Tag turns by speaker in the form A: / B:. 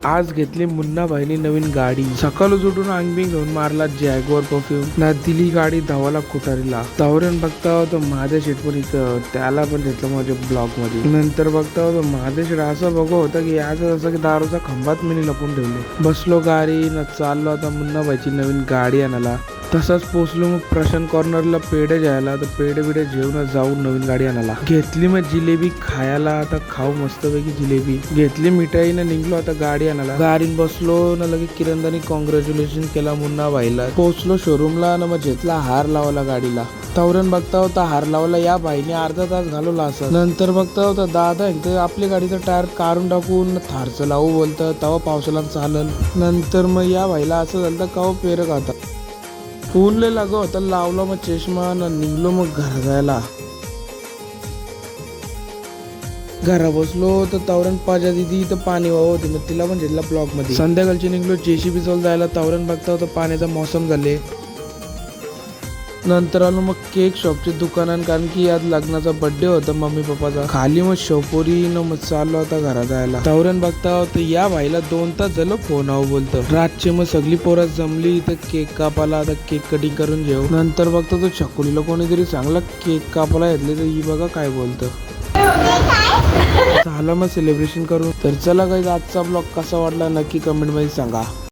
A: आज घेतली मुन्ना भाईनी नवीन गाडी. सकाळच उठून अंगबिंग घेऊन मारला जॅगवर परफ्यूम ना दिली गाडी धावाला कुटारीला. तावरेन बघता होतो महादेव शेठ पण इथं, त्याला पण घेतलं माझ्या ब्लॉग मध्ये. नंतर बघता होतो महादेव शेठ असं बघू होता की आज असं की दारूचा खंबात मी लपून ठेवले. बसलो गाडी न चाललो आता मुन्ना भाईची नवीन गाडी आणायला. तसंच पोचलो मग प्रशांत कॉर्नरला पेढे घ्यायला. तर पेढे बिडे जेवण जाऊन नवीन गाडी आणायला घेतली. मग जिलेबी खायला आता खाऊ मस्तपैकी जिलेबी घेतली. मिठाईनं निघलो आता गाडी आणायला. गाडीत बसलो ना लगे किरणदानी कॉंग्रॅच्युलेशन केला मुन्ना भाईला. पोचलो शोरूमला ना मग घेतला हार लावला गाडीला. तवरण बघता होता हार लावला या भाईने अर्धा तास घालवला असं. नंतर बघता होता दादा एकदा आपली गाडीचं टायर काढून टाकून थारचं लावू बोलतं तवा पावसाला चालल. नंतर मग या भाईला असं झालं कवा पेरक आता ऊन लय लागो होता. लावला मग चष्मा ना निघलो मग घरा जायला. घरा बसलो तर तवरण पाजा दिदी तर पाणी वाहत होती मग तिला पण घेतला ब्लॉक मध्ये. संध्याकाळची निघलो जेसीबी जवळ जायला. तवरण बघता होता पाण्याचा मौसम झाले. नंतर आलो मग केक शॉपचे दुकानात कारण की आज लग्नाचा बर्थडे होता मम्मी पप्पाचा. खाली मग शोपोरी न मग चाललो होता घरा जायला. तवरण बघता होता या भाईला 2 तास झालं फोन आव बोलतं. रातचे मग सगळी पोरं जमली इथं केक कापाला. आता केक कटिंग करून घेऊ. नंतर बघता तो छकुलीला कोणीतरी चांगला केक कापाला घेतले तर ही बघा काय बोलतं. झालं मग सेलिब्रेशन करून. तर चला गाईज आजचा ब्लॉग कसा वाटला नक्की कमेंट मध्ये सांगा.